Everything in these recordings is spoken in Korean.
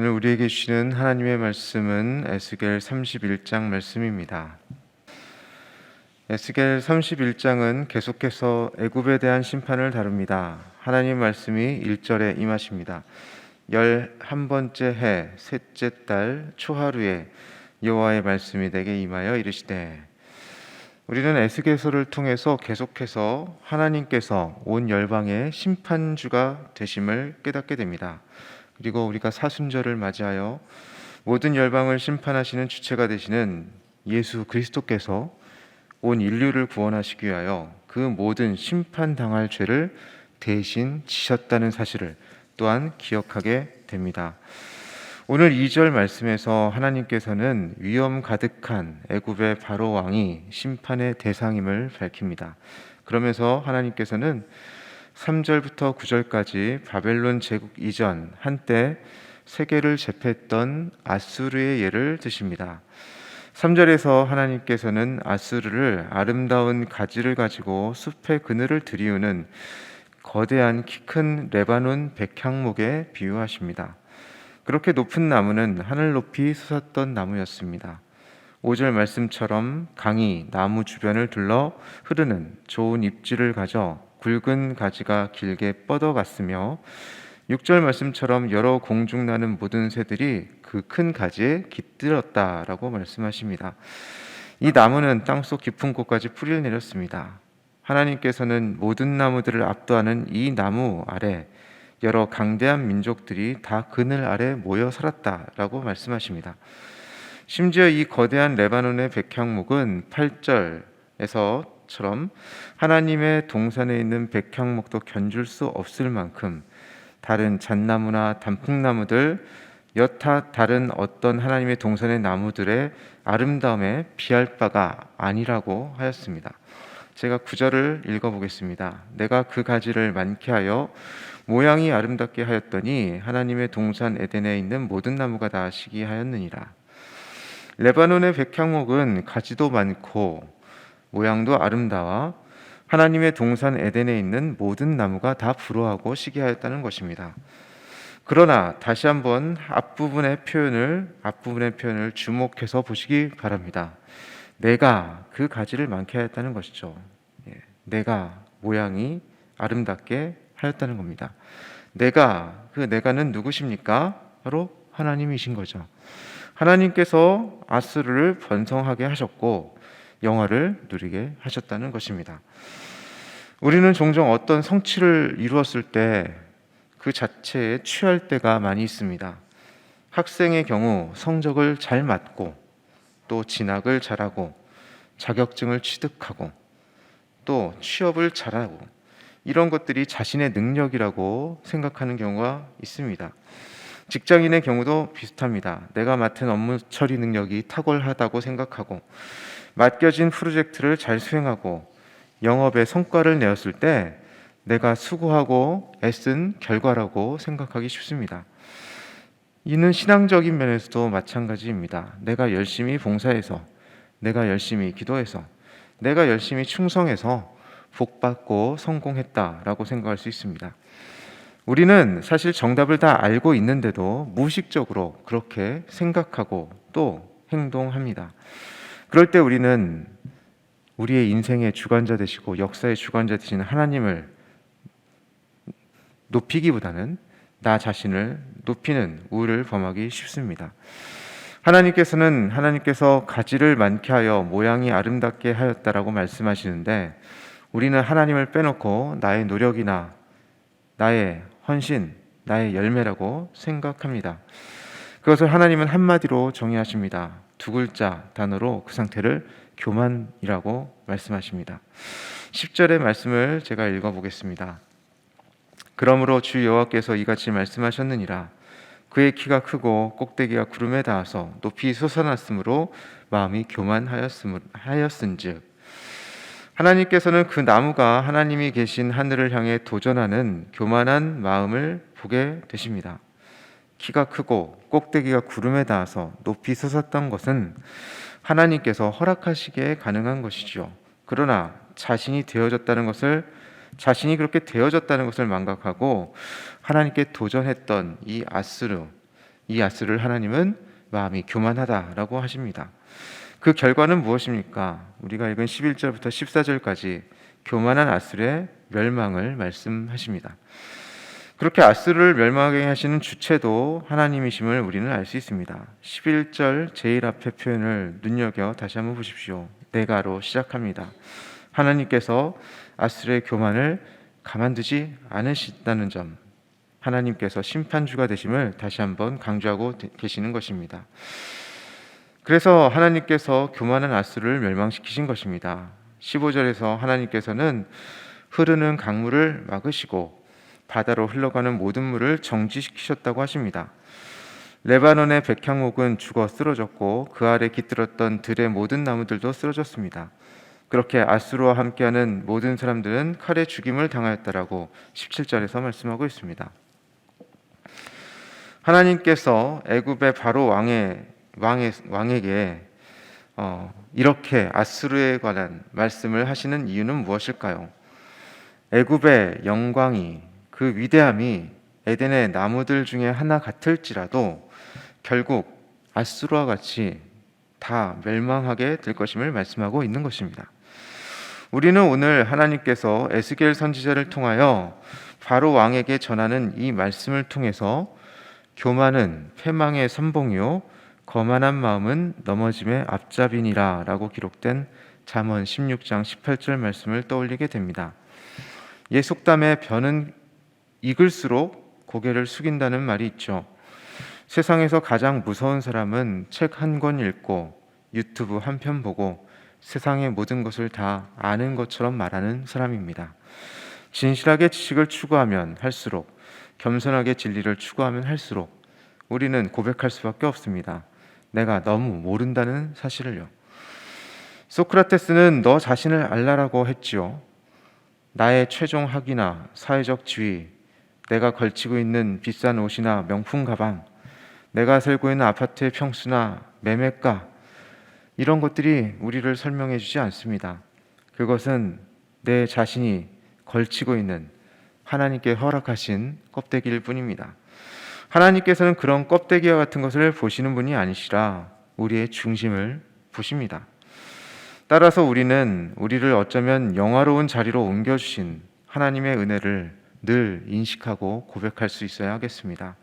오늘 우리에게 주시는 하나님의 말씀은 에스겔 31장 말씀입니다. 에스겔 31장은 계속해서 애굽에 대한 심판을 다룹니다. 하나님 말씀이 1절에 임하십니다. 11번째 해 셋째 달 초하루에 여호와의 말씀이 내게 임하여 이르시되. 우리는 에스겔서를 통해서 계속해서 하나님께서 온 열방의 심판주가 되심을 깨닫게 됩니다. 그리고 우리가 사순절을 맞이하여 모든 열방을 심판하시는 주체가 되시는 예수 그리스도께서 온 인류를 구원하시기 위하여 그 모든 심판당할 죄를 대신 지셨다는 사실을 또한 기억하게 됩니다. 오늘 2절 말씀에서 하나님께서는 위험 가득한 애굽의 바로 왕이 심판의 대상임을 밝힙니다. 그러면서 하나님께서는 3절부터 9절까지 바벨론 제국 이전 한때 세계를 제패했던 아수르의 예를 드십니다. 3절에서 하나님께서는 아수르를 아름다운 가지를 가지고 숲의 그늘을 들이우는 거대한 키 큰 레바논 백향목에 비유하십니다. 그렇게 높은 나무는 하늘 높이 솟았던 나무였습니다. 5절 말씀처럼 강이 나무 주변을 둘러 흐르는 좋은 잎질을 가져 굵은 가지가 길게 뻗어갔으며 6절 말씀처럼 여러 공중나는 모든 새들이 그 큰 가지에 깃들었다라고 말씀하십니다. 이 나무는 땅속 깊은 곳까지 뿌리를 내렸습니다. 하나님께서는 모든 나무들을 압도하는 이 나무 아래 여러 강대한 민족들이 다 그늘 아래 모여 살았다라고 말씀하십니다. 심지어 이 거대한 레바논의 백향목은 8절에서처럼 하나님의 동산에 있는 백향목도 견줄 수 없을 만큼 다른 잣나무나 단풍나무들 여타 다른 어떤 하나님의 동산의 나무들의 아름다움에 비할 바가 아니라고 하였습니다. 제가 9절을 읽어보겠습니다. 내가 그 가지를 많게 하여 모양이 아름답게 하였더니 하나님의 동산 에덴에 있는 모든 나무가 다 시기하였느니라. 레바논의 백향목은 가지도 많고 모양도 아름다워 하나님의 동산 에덴에 있는 모든 나무가 다 부러워하고 시기하였다는 것입니다. 그러나 다시 한번 앞부분의 표현을 주목해서 보시기 바랍니다. 내가 그 가지를 많게 하였다는 것이죠. 내가 모양이 아름답게 하였다는 겁니다. 내가는 누구십니까? 바로 하나님이신 거죠. 하나님께서 아수르를 번성하게 하셨고 영화를 누리게 하셨다는 것입니다. 우리는 종종 어떤 성취를 이루었을 때 그 자체에 취할 때가 많이 있습니다. 학생의 경우 성적을 잘 맞고 또 진학을 잘하고 자격증을 취득하고 또 취업을 잘하고 이런 것들이 자신의 능력이라고 생각하는 경우가 있습니다. 직장인의 경우도 비슷합니다. 내가 맡은 업무 처리 능력이 탁월하다고 생각하고 맡겨진 프로젝트를 잘 수행하고 영업에 성과를 내었을 때 내가 수고하고 애쓴 결과라고 생각하기 쉽습니다. 이는 신앙적인 면에서도 마찬가지입니다. 내가 열심히 봉사해서, 내가 열심히 기도해서, 내가 열심히 충성해서 복받고 성공했다라고 생각할 수 있습니다. 우리는 사실 정답을 다 알고 있는데도 무의식적으로 그렇게 생각하고 또 행동합니다. 그럴 때 우리는 우리의 인생의 주관자 되시고 역사의 주관자 되시는 하나님을 높이기보다는 나 자신을 높이는 우를 범하기 쉽습니다. 하나님께서 가지를 많게 하여 모양이 아름답게 하였다라고 말씀하시는데 우리는 하나님을 빼놓고 나의 노력이나 나의 헌신, 나의 열매라고 생각합니다. 그것을 하나님은 한마디로 정의하십니다. 두 글자 단어로 그 상태를 교만이라고 말씀하십니다. 10절의 말씀을 제가 읽어보겠습니다. 그러므로 주 여호와께서 이같이 말씀하셨느니라. 그의 키가 크고 꼭대기가 구름에 닿아서 높이 솟아났으므로 마음이 교만하였은즉. 하나님께서는 그 나무가 하나님이 계신 하늘을 향해 도전하는 교만한 마음을 보게 되십니다. 키가 크고 꼭대기가 구름에 닿아서 높이 솟았던 것은 하나님께서 허락하시기에 가능한 것이죠. 그러나 자신이 그렇게 되어졌다는 것을 망각하고 하나님께 도전했던 이 아수르, 이 아스를 하나님은 마음이 교만하다라고 하십니다. 그 결과는 무엇입니까? 우리가 읽은 11절부터 14절까지 교만한 아스의 멸망을 말씀하십니다. 그렇게 아스를 멸망하게 하시는 주체도 하나님이심을 우리는 알 수 있습니다. 11절 제일 앞의 표현을 눈여겨 다시 한번 보십시오. 내가로 시작합니다. 하나님께서 아스의 교만을 가만두지 않으신다는 점, 하나님께서 심판주가 되심을 다시 한번 강조하고 계시는 것입니다. 그래서 하나님께서 교만한 아스를 멸망시키신 것입니다. 15절에서 하나님께서는 흐르는 강물을 막으시고 바다로 흘러가는 모든 물을 정지시키셨다고 하십니다. 레바논의 백향목은 죽어 쓰러졌고 그 아래 깃들었던 들의 모든 나무들도 쓰러졌습니다. 그렇게 아수르와 함께하는 모든 사람들은 칼에 죽임을 당하였다라고 17절에서 말씀하고 있습니다. 하나님께서 애굽의 바로 왕에게 이렇게 아수르에 관한 말씀을 하시는 이유는 무엇일까요? 애굽의 영광이, 그 위대함이 에덴의 나무들 중에 하나 같을지라도 결국 아수르와 같이 다 멸망하게 될 것임을 말씀하고 있는 것입니다. 우리는 오늘 하나님께서 에스겔 선지자를 통하여 바로 왕에게 전하는 이 말씀을 통해서 교만은 패망의 선봉이요 거만한 마음은 넘어짐의 앞잡이니라 라고 기록된 잠언 16장 18절 말씀을 떠올리게 됩니다. 옛 속담에 벼는 익을수록 고개를 숙인다는 말이 있죠. 세상에서 가장 무서운 사람은 책 한 권 읽고 유튜브 한 편 보고 세상의 모든 것을 다 아는 것처럼 말하는 사람입니다. 진실하게 지식을 추구하면 할수록, 겸손하게 진리를 추구하면 할수록 우리는 고백할 수밖에 없습니다. 내가 너무 모른다는 사실을요. 소크라테스는 너 자신을 알라라고 했지요. 나의 최종 학위나 사회적 지위, 내가 걸치고 있는 비싼 옷이나 명품 가방, 내가 살고 있는 아파트의 평수나 매매가, 이런 것들이 우리를 설명해 주지 않습니다. 그것은 내 자신이 걸치고 있는 하나님께 허락하신 껍데기일 뿐입니다. 하나님께서는 그런 껍데기와 같은 것을 보시는 분이 아니시라 우리의 중심을 보십니다. 따라서 우리는 우리를 어쩌면 영화로운 자리로 옮겨주신 하나님의 은혜를 늘 인식하고 고백할 수 있어야 하겠습니다.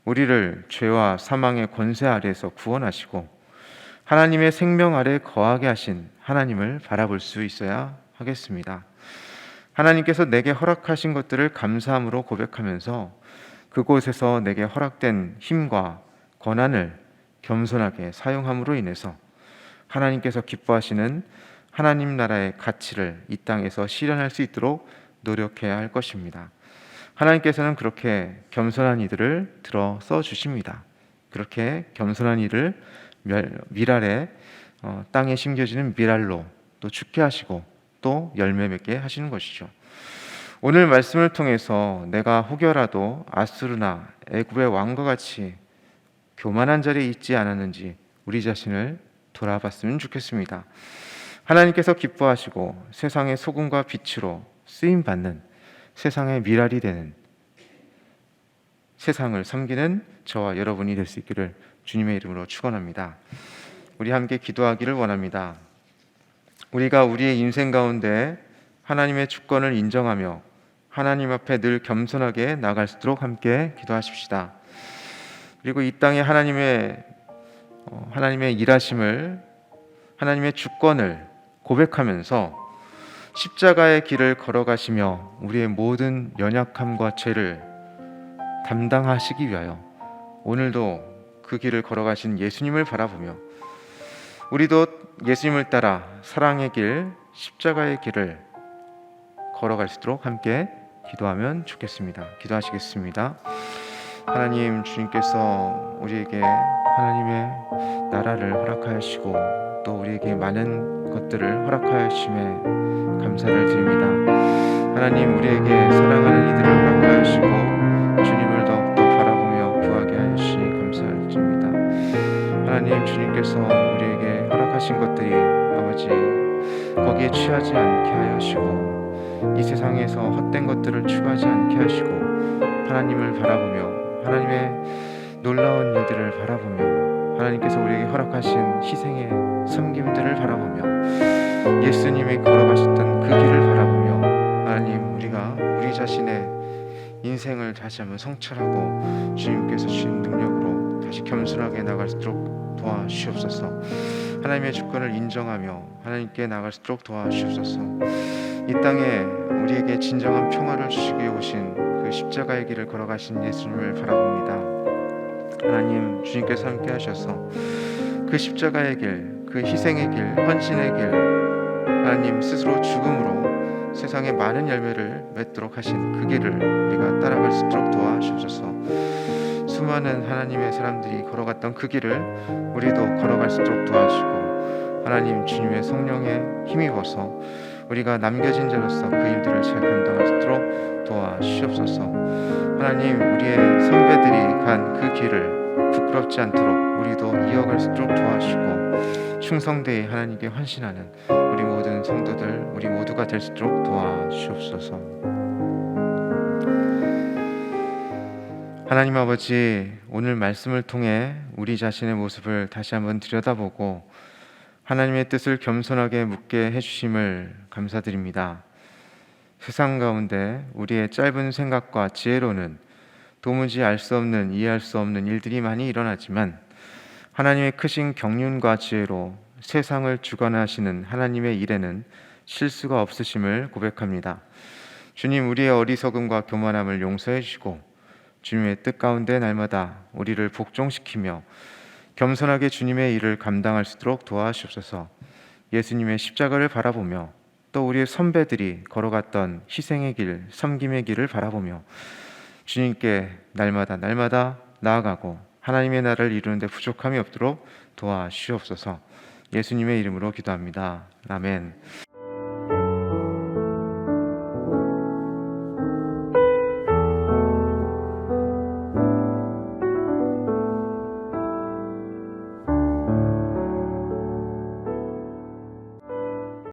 우리를 죄와 사망의 권세 아래에서 구원하시고 하나님의 생명 아래 거하게 하신 하나님을 바라볼 수 있어야 하겠습니다. 하나님께서 내게 허락하신 것들을 감사함으로 고백하면서 그곳에서 내게 허락된 힘과 권한을 겸손하게 사용함으로 인해서 하나님께서 기뻐하시는 하나님 나라의 가치를 이 땅에서 실현할 수 있도록 노력해야 할 것입니다. 하나님께서는 그렇게 겸손한 이들을 들어 써 주십니다. 그렇게 겸손한 이를 미랄에 땅에 심겨지는 미랄로 또 죽게 하시고 또 열매 맺게 하시는 것이죠. 오늘 말씀을 통해서 내가 혹여라도 아수르나 애굽의 왕과 같이 교만한 자리에 있지 않았는지 우리 자신을 돌아봤으면 좋겠습니다. 하나님께서 기뻐하시고 세상의 소금과 빛으로 쓰임받는 세상의 미랄이 되는, 세상을 섬기는 저와 여러분이 될 수 있기를 주님의 이름으로 축원합니다. 우리 함께 기도하기를 원합니다. 우리가 우리의 인생 가운데 하나님의 주권을 인정하며 하나님 앞에 늘 겸손하게 나갈 수 있도록 함께 기도하십시다. 그리고 이 땅에 하나님의 일하심을, 하나님의 주권을 고백하면서 십자가의 길을 걸어가시며 우리의 모든 연약함과 죄를 담당하시기 위하여 오늘도 그 길을 걸어가신 예수님을 바라보며 우리도 예수님을 따라 사랑의 길, 십자가의 길을 걸어갈 수 있도록 함께 기도하면 좋겠습니다. 기도하시겠습니다. 하나님, 주님께서 우리에게 하나님의 나라를 허락하시고 또 우리에게 많은 것들을 허락하심에 감사를 드립니다. 하나님, 우리에게 사랑하는 이들을 허락하시고 주님을 더욱더 바라보며 구하게 하시 감사를 드립니다. 하나님, 주님께서 우리에게 허락하신 것들이 아버지 거기에 취하지 않게 하시고 이 세상에서 헛된 것들을 추구하지 않게 하시고 하나님을 바라보며 하나님의 놀라운 일들을 바라보며 하나님께서 우리에게 허락하신 희생의 섬김들을 바라보며 예수님이 걸어가셨던 그 길을 바라보며 하나님, 우리가 우리 자신의 인생을 다시 한번 성찰하고 주님께서 주신 능력으로 다시 겸손하게 나갈 수 있도록 도와주시옵소서. 하나님의 주권을 인정하며 하나님께 나갈 수 있도록 도와주시옵소서. 이 땅에 우리에게 진정한 평화를 주시기 위해 오신 그 십자가의 길을 걸어가신 예수님을 바라봅니다. 하나님, 주님께서 함께 하셔서 그 십자가의 길, 그 희생의 길, 헌신의 길, 하나님 스스로 죽음으로 세상에 많은 열매를 맺도록 하신 그 길을 우리가 따라갈 수 있도록 도와주셔서 수많은 하나님의 사람들이 걸어갔던 그 길을 우리도 걸어갈 수 있도록 도와주시고 하나님, 주님의 성령에 힘입어서 우리가 남겨진 자로서 그 일들을 잘 감당할 수 있도록 도와주시옵소서. 하나님, 우리의 선배들이 간 그 길을 부끄럽지 않도록 우리도 이어갈 수 있도록 도와주시고 충성되이 하나님께 헌신하는 우리 모든 성도들, 우리 모두가 될 수 있도록 도와주시옵소서. 하나님 아버지, 오늘 말씀을 통해 우리 자신의 모습을 다시 한번 들여다보고 하나님의 뜻을 겸손하게 묻게 해주심을 감사드립니다. 세상 가운데 우리의 짧은 생각과 지혜로는 도무지 알 수 없는, 이해할 수 없는 일들이 많이 일어나지만 하나님의 크신 경륜과 지혜로 세상을 주관하시는 하나님의 일에는 실수가 없으심을 고백합니다. 주님, 우리의 어리석음과 교만함을 용서해 주시고 주님의 뜻 가운데 날마다 우리를 복종시키며 겸손하게 주님의 일을 감당할 수 있도록 도와주옵소서. 예수님의 십자가를 바라보며 또 우리의 선배들이 걸어갔던 희생의 길, 섬김의 길을 바라보며 주님께 날마다 나아가고 하나님의 나라를 이루는 데 부족함이 없도록 도와주시옵소서. 예수님의 이름으로 기도합니다. 아멘.